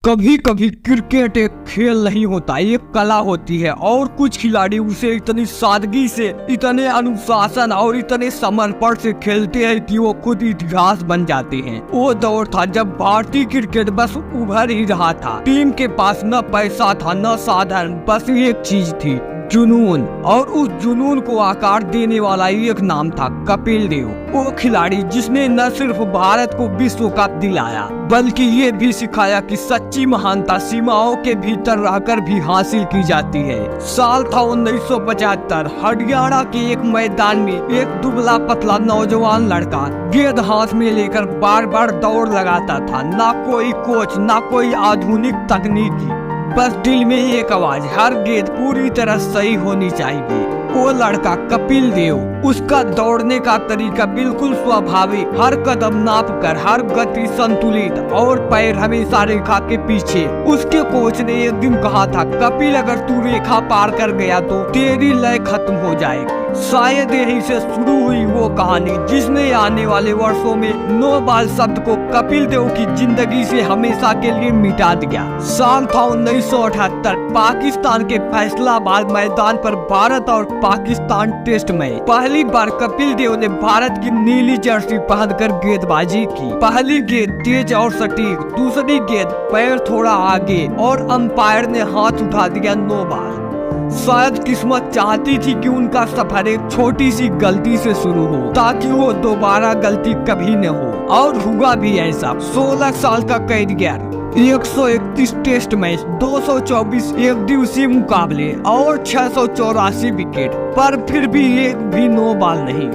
कभी कभी क्रिकेट एक खेल नहीं होता, एक कला होती है। और कुछ खिलाड़ी उसे इतनी सादगी से, इतने अनुशासन और इतने समर्पण से खेलते हैं कि वो खुद इतिहास बन जाते हैं। वो दौर था जब भारतीय क्रिकेट बस उभर ही रहा था। टीम के पास न पैसा था न साधन, बस एक चीज थी, जुनून। और उस जुनून को आकार देने वाला एक नाम था कपिल देव। वो खिलाड़ी जिसने न सिर्फ भारत को विश्व कप दिलाया, बल्कि ये भी सिखाया कि सच्ची महानता सीमाओं के भीतर रहकर भी हासिल की जाती है। साल था 1975। हरियाणा के एक मैदान में एक दुबला पतला नौजवान लड़का गेंद हाथ में लेकर बार बार दौड़ लगाता था। ना कोई कोच, ना कोई आधुनिक तकनीकी, बस दिल में एक आवाज, हर गेंद पूरी तरह सही होनी चाहिए। वो लड़का कपिल देव। उसका दौड़ने का तरीका बिल्कुल स्वाभाविक, हर कदम नाप कर, हर गति संतुलित और पैर हमेशा रेखा के पीछे। उसके कोच ने एक दिन कहा था, कपिल अगर तू रेखा पार कर गया तो तेरी लय खत्म हो जाएगी। शायद यहीं से शुरू हुई वो कहानी जिसने आने वाले वर्षों में नो बॉल शब्द को कपिल देव की जिंदगी से हमेशा के लिए मिटा दिया। साल था 1978। पाकिस्तान के फैसलाबाद मैदान पर भारत और पाकिस्तान टेस्ट में पहली बार कपिल देव ने भारत की नीली जर्सी पहनकर गेंदबाजी की। पहली गेंद तेज और सटीक, दूसरी गेंद पैर थोड़ा आगे और अंपायर ने हाथ उठा दिया, नो बॉल। शायद किस्मत चाहती थी कि उनका सफर एक छोटी सी गलती से शुरू हो, ताकि वो दोबारा गलती कभी न हो। और हुआ भी ऐसा। 16 साल का कैरियर, 131 टेस्ट मैच, 224 एक दिवसीय मुकाबले और 684 विकेट, पर फिर भी एक भी नो बॉल नहीं।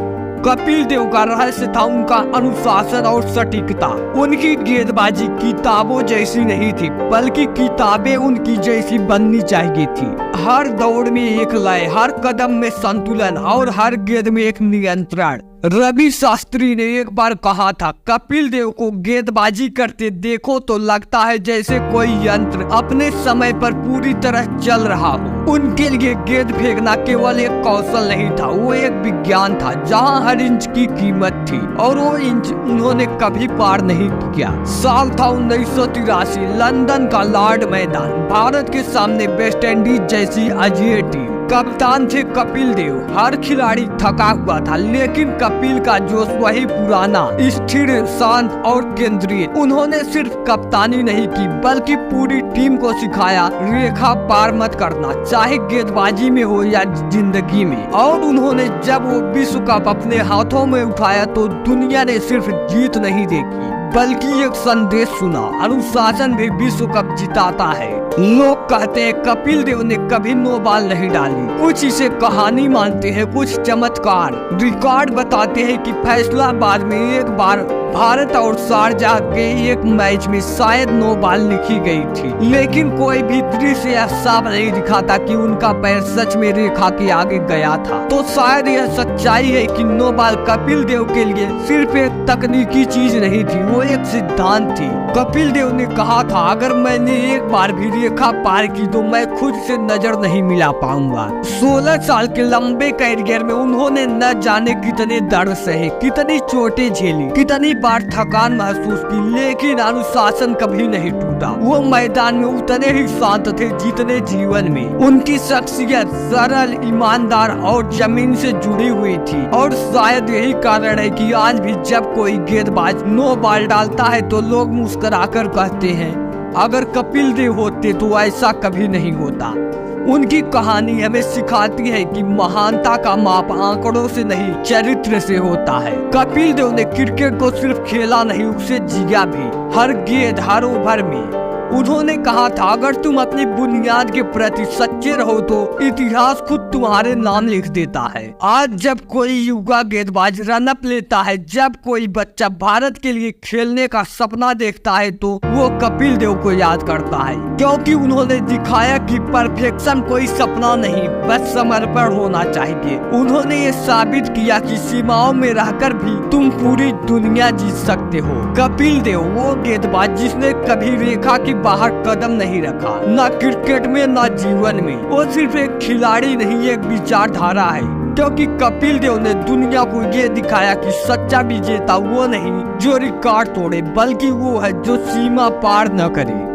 कपिल देव का रहस्य था उनका अनुशासन और सटीकता। उनकी गेंदबाजी किताबों जैसी नहीं थी, बल्कि किताबें उनकी जैसी बननी चाहिए थी। हर दौड़ में एक लय, हर कदम में संतुलन और हर गेंद में एक नियंत्रण। रवि शास्त्री ने एक बार कहा था, कपिल देव को गेंदबाजी करते देखो तो लगता है जैसे कोई यंत्र अपने समय पर पूरी तरह चल रहा हो। उनके लिए गेंद फेंकना केवल एक कौशल नहीं था, वो एक विज्ञान था जहां हर इंच की कीमत थी, और वो इंच उन्होंने कभी पार नहीं किया। साल था 1983। लंदन का लॉर्ड मैदान, भारत के सामने वेस्ट इंडीज जैसी अजय टीम। कप्तान थे कपिल देव। हर खिलाड़ी थका हुआ था, लेकिन कपिल का जोश वही पुराना, स्थिर, शांत और केंद्रित। उन्होंने सिर्फ कप्तानी नहीं की, बल्कि पूरी टीम को सिखाया, रेखा पार मत करना, चाहे गेंदबाजी में हो या जिंदगी में। और उन्होंने जब वो विश्व कप अपने हाथों में उठाया तो दुनिया ने सिर्फ जीत नहीं देखी, बल्कि एक संदेश सुना, अनुशासन भी विश्व कप जिताता है। लोग कहते हैं कपिल देव ने कभी नो बॉल नहीं डाली। कुछ इसे कहानी मानते हैं, कुछ चमत्कार। रिकॉर्ड बताते हैं कि फैसलाबाद में एक बार भारत और शारजाह के एक मैच में शायद नो बॉल लिखी गई थी, लेकिन कोई भी दृश्य या साफ नहीं दिखाता कि उनका पैर सच में रेखा के आगे गया था। तो शायद यह सच्चाई है कि नो बॉल कपिल देव के लिए सिर्फ एक तकनीकी चीज नहीं थी, वो एक सिद्धांत थी। कपिल देव ने कहा था, अगर मैंने एक बार भी रेखा पार की तो मैं खुद से नजर नहीं मिला पाऊंगा। 16 साल के लंबे कैरियर में उन्होंने न जाने कितने दर्द सहे, कितनी चोटें झेली, कितनी बार थकान महसूस की, लेकिन अनुशासन कभी नहीं टूटा। वो मैदान में उतने ही शांत थे जितने जीवन में। उनकी शख्सियत सरल, ईमानदार और जमीन से जुड़ी हुई थी। और शायद यही कारण है कि आज भी जब कोई गेंदबाज नो बॉल डालता है तो लोग मुस्कुराकर कहते हैं, अगर कपिल देव होते तो ऐसा कभी नहीं होता। उनकी कहानी हमें सिखाती है कि महानता का माप आंकड़ों से नहीं, चरित्र से होता है। कपिल देव ने क्रिकेट को सिर्फ खेला नहीं, उसे जिया भी, हर गेंद, हर ओवर में। उन्होंने कहा था, अगर तुम अपनी बुनियाद के प्रति सच्चे रहो तो इतिहास खुद तुम्हारे नाम लिख देता है। आज जब कोई युवा गेंदबाज रन अप लेता है, जब कोई बच्चा भारत के लिए खेलने का सपना देखता है, तो वो कपिल देव को याद करता है, क्योंकि उन्होंने दिखाया कि परफेक्शन कोई सपना नहीं, बस समर्पण होना चाहिए। उन्होंने ये साबित किया कि सीमाओं में रहकर भी तुम पूरी दुनिया जीत सकते हो। कपिल देव वो गेंदबाज जिसने कभी रेखा की बाहर कदम नहीं रखा, न क्रिकेट में न जीवन में। वो सिर्फ एक खिलाड़ी नहीं, एक विचारधारा है। क्योंकि कपिल देव ने दुनिया को ये दिखाया कि सच्चा विजेता वो नहीं जो रिकॉर्ड तोड़े, बल्कि वो है जो सीमा पार न करे।